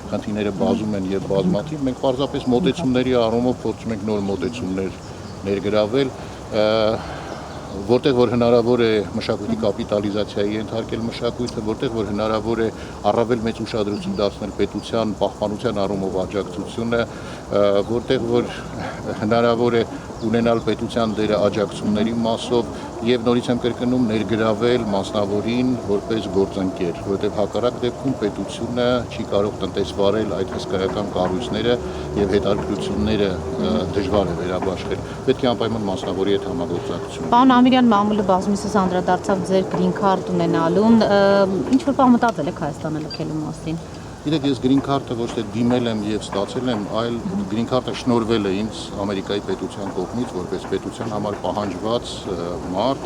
Խնդիրները բազում են եւ բազմաթիվ, մենք պարզապես մոտեցումների առումով փորձում ենք նոր մոտեցումներ ներգրավել, որտեղ որ հնարավոր է մշակույթի կապիտալիզացիայի ենթարկել մշակույթը, որտեղ որ հնարավոր է առավել մեծ ուշադրություն դարձնել պետության պահպանության առումով աջակցությունը, որտեղ որ հնարավոր է ունենալ պետության դերը աջակցումների մասով եւ նորից եմ կրկնում ներգրավել մասնավորին որպես գործընկեր, որովհետեւ հակառակ դեպքում պետությունը չի կարող տնտեսվարել այդ հսկայական կառույցները եւ հետաքրքրությունները դժվար է վերաբաշխել։ Պետք է անպայման մասնավորի հետ համագործակցություն։ Պարոն Ամիրյան, մամուլը բազմիցս անդրադարձավ ձեր green card ունենալուն, ինչ որ բան մտածել եք Հայաստանը լքելու մասին։ Գիտեք, ես green card-ը ոչ թե դիմել եմ եւ ստացել եմ, այլ green card-ը շնորհվել է ինձ Ամերիկայի պետության կողմից, որպես պետության համար պահանջված մարդ,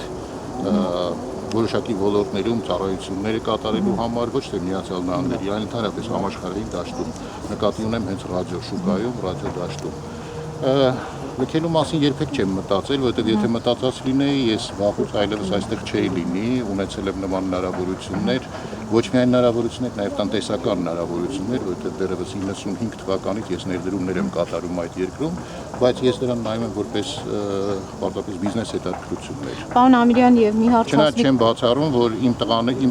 որոշակի ոլորտներում ծառայությունները կատարելու համար, ոչ թե Միացյալ Նահանգների, այլ ընդհանրապես համաշխարհային դաշտում, նկատի ունեմ հենց ռադիո շուկայում, ռադիո դաշտում։ Լքելու մասին երբեք չեմ մտածել, որովհետև եթե մտածած լինեի, ես վաղուց այլևս այստեղ չէի լինի, ունեցել եմ նման հնարավորություններ, ոչ միայն հնարավորություններ, նաև տնտեսական հնարավորություններ, որովհետև դեռևս 95 թվականից ես ներդրումներ եմ կատարում այդ երկրում, բայց ես դրան նայում եմ որպես պարզապես բիզնես հետաքրքրություններ։ Պարոն Ամիրյան, եւ մի հարց Չնայած չեմ բացառում, որ իմ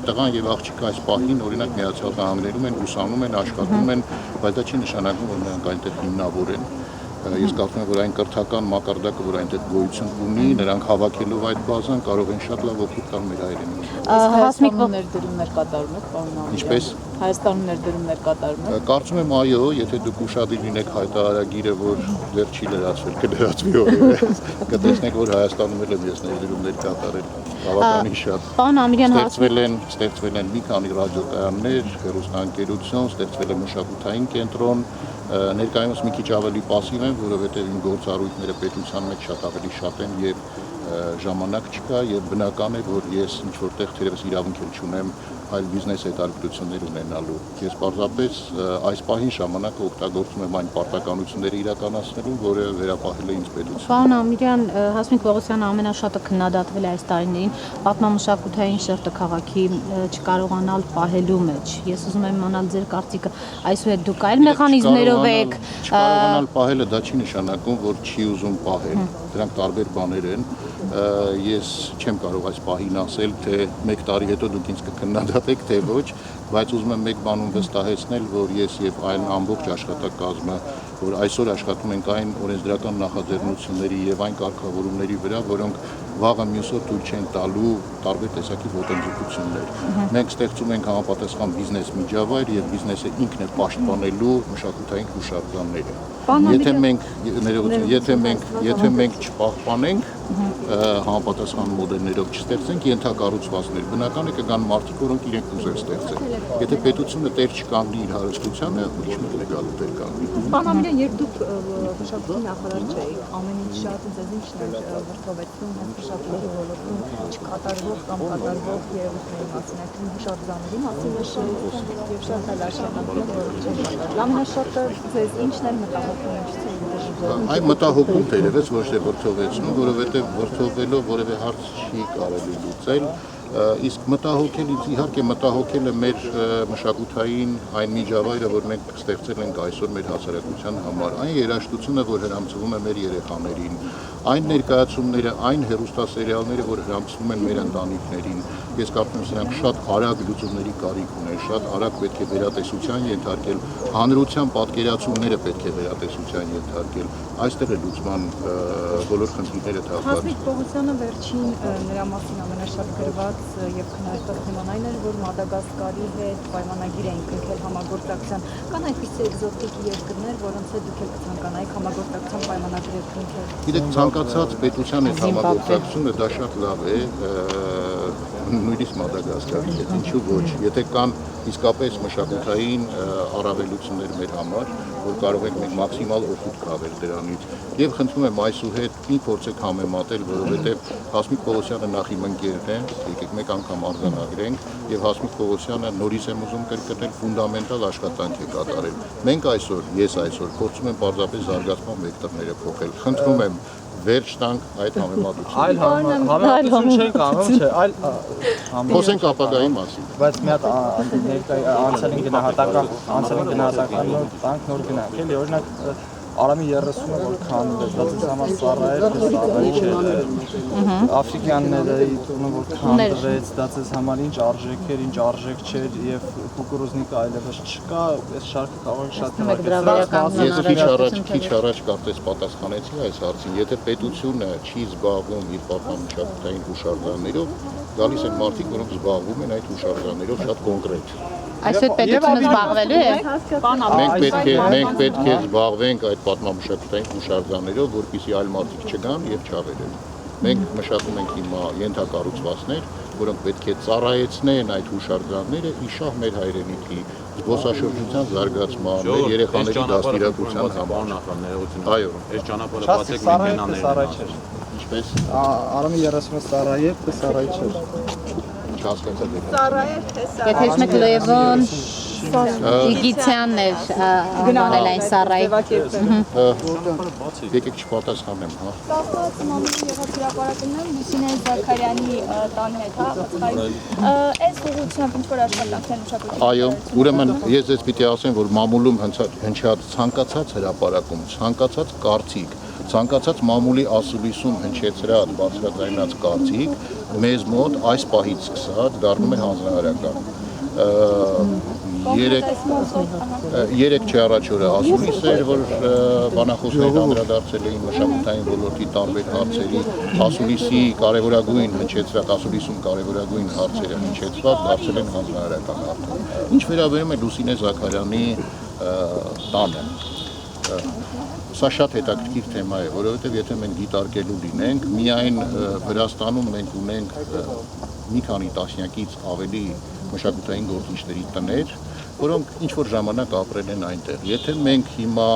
տղան եւ աղջիկը այս պահին օրինակ Միացյալ Նահանգներում են, ուսանում են, աշխատում են, բայց դա չի նշանակում, որ նրանք այնտեղ հիմնավոր են։ Ես կարծում եմ, որ այն կրթական մակարդակը, որ այնտեղ գոյություն ունի, նրանք հավաքելով այդ բազան կարող են շատ լավ օգուտ տալ մեր հայրենին։ Հայաստանում ներդրումներ կատարում եք, պարոն Ամիրյան։ Ինչպես։ Հայաստանում ներդրումներ կատարում եք։ Կարծում եմ այո, եթե դուք ուշադիր լինեք հայտարարագիրը, որ դեռ չի լրացվել, կլրացվի օրերը, կտեսնեք, որ Հայաստանում էլ եմ ես ներդրումներ կատարել, բավականին շատ։ Պարոն Ամիրյան, Ստեղծվել են մի քանի ռադիոկայաններ, հեռուստաընկերություն, ստեղծվել է մշակութային կենտրոն, ներկայումս մի քիչ ավելի պասիվ եմ, որովհետև իմ գործառույթները պետության մեջ շատ ավելի շատ են եւ ժամանակ չկա եւ բնական է, որ ես ինչ որտեղ թերևս իրավունք չունեմ այլ բիզնես հետաքրքրություններ ունենալու։ Ես պարզապես այս պահին ժամանակը օգտագործում եմ այն պարտականությունները իրականացնելու, որը վերապահել է ինձ պետությունը։ Պարոն Ամիրյան, Հասմիկ Պողոսյանը ամենաշատը քննադատվել է այս տարիներին պատմամշակութային շերտը քաղաքի չկարողանալ պահելու մեջ։ Ես ուզում եմ իմանալ ձեր կարծիքը, այսուհետ դուք այլ մեխանիզմներով եք չկարողանալ պահելը, դա չի նշանակում, որ չի ուզում պահել։ Դրանք տարբեր բաներ են։ Ես չեմ կարող այս պահին ասել, թե 1 տարի հետո դուք ինձ կքննադատեք, թե ոչ, բայց ուզում եմ մեկ բանում վստահեցնել, որ ես եւ այն ամբողջ աշխատակազմը, որ այսօր աշխատում ենք այն օրենսդրական նախաձեռնությունների եւ այն կարգավորումների վրա, որոնք վաղը մյուս օր թույլ չեն տալու տարբեր տեսակի ոտնձգություններ։ Մենք ստեղծում ենք համապատասխան բիզնես միջավայր եւ բիզնեսը ինքն է պաշտպանելու մշակութային հուշարձանները։ Եթե մենք չպահպանենք, համապատասխան մոդելներով չստեղծենք ենթակառուցվածքներ, բնական է կգան մարդիկ, որոնք իրենք կուզեն ստեղծել։ Եթե պետությունը տեր չկանգնի իր հարստությանը, ուրիշ մեկն է գալու տեր կանգնի։ Պարոն Ամիրյան, երբ դուք մշակույթի նախարար չէիք, ամեն ինչ շատ ձեզ ինչն էր վրդովեցնում հենց մշակույթի ոլորտում չկատարվող կամ կատարվող երևույթների մասին, այդ հուշարձանների մասին եւ շատ այլ աշխատանքներ, որոնք չեն կատարվել։ Ամենաշատը ձեզ ինչն էր մտահոգում, ինչից է դժվար։ Այն մտահոգում թերևս ոչ թե վրդովեցնում, որովհետև վրդովելով որևէ հարց չի կարելի լուծել։ Իսկ մտահոգելից իհարկե մտահոգելը մեր մշակութային այն միջավայրը, որ մենք ստեղծել ենք այսօր մեր հասարակության համար, այն երաժշտությունը, որ հրամցվում է մեր երեխաներին, այն ներկայացումները, այն հեռուստասերիալները, որ հրամցվում են մեր ընտանիքներին, ես կարծում եմ սրանք շատ արագ լուծումների կարիք ունեն, շատ արագ պետք է վերատեսության ենթարկել, հանրության պատկերացումները պետք է վերատեսության ենթարկել, այստեղ է լուծման բոլոր խնդիրները թաղված։ Հասմիկ Պողոսյանը վերջին նրա մասին ամենաշատ գրված եւ քննարկված թեման այն էր, որ Մադագասկարի հետ պայմանագիր էին կնքել համագործակցության։ Կան այնպիսի էկզոտիկ երկրներ, որոնց հետ դուք եք կցանկանայիք համագործակցության պայմանագրեր կնքել։ Գիտեք, ցանկացած պետության հետ համագործակցությունը դա շատ լավ է, նույնիսկ Մադագասկարի հետ, ինչու ոչ, եթե կան իսկապես մշակութային առավելություններ մեր համար, որ կարող ենք մենք մաքսիմալ օգուտ կրավել դրանից։ Եվ խնդրում եմ այսուհետ մի փորձեք համեմատել, որովհետև Հասմիկ Պողոսյանը նախ իմ ընկերն է, եկեք մեկ անգամ արձանագրենք, եւ Հասմիկ Պողոսյանը նորից եմ ուզում կրկնել ֆունդամենտալ աշխատանք է կատարել։ Մենք այսօր, ես այսօր փորձում եմ պարզապես զարգացման վեկտորները փոխել։ Խնդրում եմ վերջ տանք այդ համեմատությունը։ Այլ համեմատություն չենք անում, չէ, այլ Խոսենք ապագայի մասին։ բայց մի հատ անցյալին գնահատական նոր տանք նոր գնանք, էլի օրինակ Արամի 30-ը որքան դա ձեզ համար ծառա էր, թե ծառայի չէր։ Աֆրիկյանները տունը որքան դրեց, դա ձեզ համար ինչ արժեք էր, ինչ արժեք չէր եւ կուկուրուզնիկը այլևս չկա, այս շարքը կարող է շատ Ես քիչ առաջ կարծես պատասխանեցի այս հարցին, եթե պետությունը չի զբաղվում իր պատմամշակութային հուշարձաններով, գալիս են մարդիկ, որոնք զբաղվում են այդ հուշարձաններով շատ կոնկրետ։ Այսօր պետությունը զբաղվելու է։ Մենք պետք է զբաղվենք այդ պատմամշակութային հուշարձաններով, որպեսզի այլ մարդիկ չգան եւ չավերեն։ Մենք մշակում ենք հիմա ենթակառուցվածքներ, որոնք պետք է ծառայեցնեն այդ հուշարձանները իշահ մեր հայրենիքի զբոսաշրջության զարգացման, մեր երեխաների դաստիարակության համար։ Այո, այս ճանապարհը բացեք մենքենաներ։ ինչպես Արամի 30-ը ծառայի էր, թե ծառայի չէր։ չհասկացա դե։ Եթե մեկ Լևոն Իգիցյանն էր անվանել այն սառայի։ Եկեք չպատասխանեմ, հա։ Կապված մամուլի եղած հրապարակումներ Լուսինե Զաքարյանի տան հետ, հա, այս ուղղությամբ ինչ-որ աշխատանքներ մշակույթի։ Այո, ուրեմն ես ձեզ պիտի ասեմ, որ մամուլում հնչած ցանկացած հրապարակում, ցանկացած կարծիք, ցանկացած մամուլի ասուլիսում հնչեցրած բարձրաձայնած կարծիք մեզ մոտ այս պահից սկսած դառնում է հանրահարական։ Երեք չի առաջ օրը ասուլիս էր, որ բանախոսներ անդրադարձել էին մշակութային ոլորտի տարբեր հարցերի, ասուլիսի կարևորագույն հնչեցված, ասուլիսում կարևորագույն հարցերը հնչեցված դարձել են հանրահարական արդեն։ Ինչ վերաբերում է Լուսինե Զաքարյանի տանը, սա շատ հետաքրքիր թեմա է, որովհետև եթե մենք դիտարկելու լինենք, միայն Վրաստանում մենք ունենք մի քանի տասնյակից ավելի մշակութային գործիչների տներ, որոնք ինչ-որ ժամանակ ապրել են այնտեղ։ Եթե մենք հիմա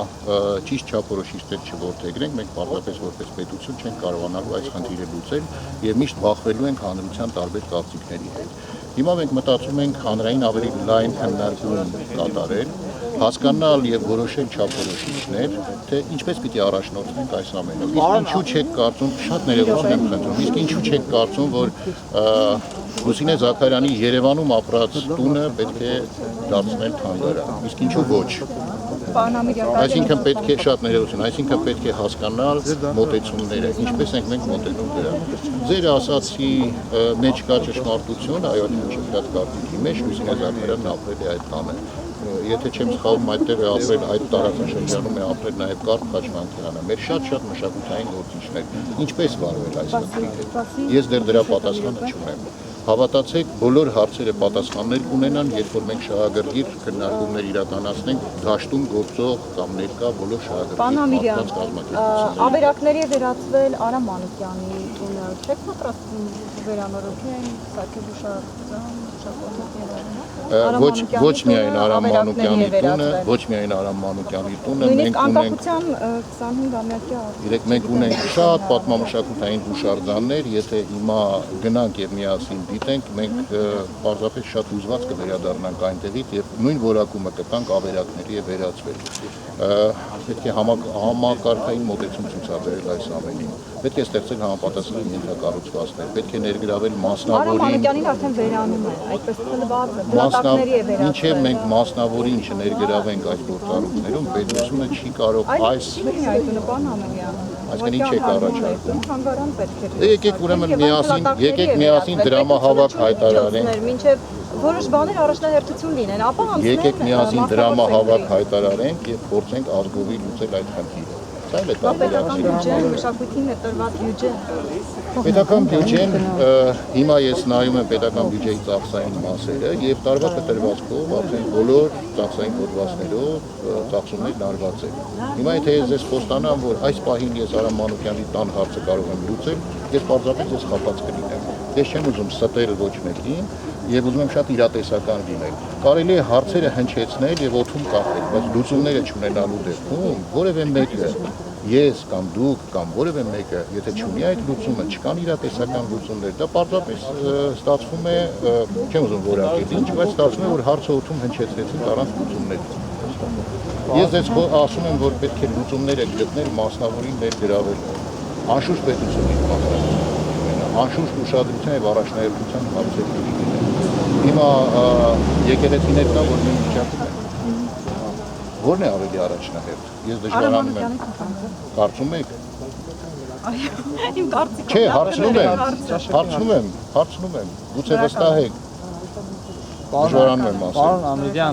ճիշտ չափորոշիչներ չորդեգրենք, մենք պարզապես որպես պետություն չենք կարողանալու այս խնդիրը լուծել եւ միշտ բախվելու ենք հանրության տարբեր կարծիքների հետ։ Հիմա մենք մտածում ենք հանրային ավելի լայն քննարկում կատարել, հասկանալ եւ որոշել չափորոշիչներ, թե ինչպես պիտի առաջնորդվենք այս ամենով։ Իսկ ինչու չեք կարծում, շատ ներողություն եմ խնդրում, իսկ ինչու չեք կարծում, որ Լուսինե Զաքարյանի Երևանում ապրած տունը պետք է դարձնել թանգարան։ Իսկ ինչու ոչ։ Այսինքն պետք է շատ ներողություն, այսինքն պետք է հասկանալ մոտեցումները, ինչպես ենք մենք մոտենում դրան։ Ձեր ասացի մեջ կա ճշմարտություն, այո, շատ կարծիքի մեջ Լուսինե Զաքարյանն ապրել է այդ տանը։ Եթե չեմ սխալվում, այդտեղ է ապրել, այդ տարածաշրջանում է ապրել նաև Կարլ Խաչմանյանը, մեր շատ մշակութային գործիչներ։ Ինչպես վարվել այս խնդրի հետ։ Ես դեռ դրա պատասխանը չունեմ։ Հավատացեք, բոլոր հարցերը պատասխաններ կունենան, երբ որ մենք շահագրգիռ քննարկումներ իրականացնենք դաշտում գործող կամ ներկա բոլոր շահագրգիռ կազմակերպությունների։ Ավերակների վերածվել Արամ Մանուկյանի տունը, չեք պատրաստվում վերանորոգել, սարքել հուշարձան, Ոչ միայն Արամ Մանուկյանի տունը, ոչ միայն Արամ Մանուկյանի տունը, մենք ունենք 25-ամյակի Իրեք մենք ունենք շատ պատմամշակութային հուշարձաններ, եթե հիմա գնանք եւ միասին դիտենք, մենք պարզապես շատ հուզված կվերադառնանք այնտեղից եւ նույն որակումը կտանք ավերակների եւ վերածվել։ Պետք է համակարգային մոտեցում ցուցաբերել այս ամենին։ Պետք է ստեղծել համապատասխան ենթակառուցվածքներ, պետք է ներգրավել մասնավորին։ Արամ Մանուկյանին արդեն վերանում է, այդպես թվված է, դատակների է վերածվել։ Ինչեւ մենք մասնավորին չներգրավենք այս գործառույթներում, պետությունը չի կարող այս Այսինքն ինչ եք առաջարկում։ Թանգարան պետք է։ Եկեք ուրեմն միասին դրամահավաք հայտարարենք։ Մինչև որոշ բաներ առաջնահերթություն լինեն, ապա անցնենք։ Եկեք միասին դրամահավաք հայտարարենք եւ փորձենք ազգովի լուծել այդ խնդիրը։ Սա էլ է Պետական բյուջեն, մշակույթին է տրված բյուջեն։ Պետական բյուջեն, հիմա ես նայում եմ պետական բյուջեի ծախսային մասերը եւ տարվա կտրվածքով արդեն բոլոր ծախսային հոդվածներով ծախսումներն արված են։ Հիմա եթե ես ձեզ խոստանամ, որ այս պահին ես Արամ Մանուկյանի տան հարցը կարող եմ լուծել, ես պարզապես ես խափած կլինեմ։ Ես չեմ ուզում ստել ոչ մեկին եւ ուզում եմ շատ իրատեսական լինել։ Կարելի է հարցերը հնչեցնել եւ օդում կախել, բայց լուծումները չունենալու դեպքում որևէ մեկը ես կամ դուք կամ որևէ մեկը, եթե չունի այդ լուծումը, չկան իրատեսական լուծումներ, դա պարզապես ստացվում է, չեմ ուզում որակել ինչ, բայց ստացվում է, որ հարցը օդում հնչեցրեցին առանց լուծումների։ Ես ձեզ ասում եմ, որ պետք է լուծումները գտնել մասնավորին ներգրավել։ Անշուշտ պետությունի փոխարինը, անշուշտ ուշադրության եւ առաջնահերթության հարցեր լինեն։ Հիմա եկեղեցիներ կա, որ մենք վիճակում ենք։ Որն է ավելի առաջնահերթ։ Ես դժվարանում եմ։ Կարծում եք։ Իմ կարծիքով։ Չէ, հարցնում եմ։ Գուցե վստահեք։ Դժվարանում եմ ասել։ Պարոն Ամիրյան,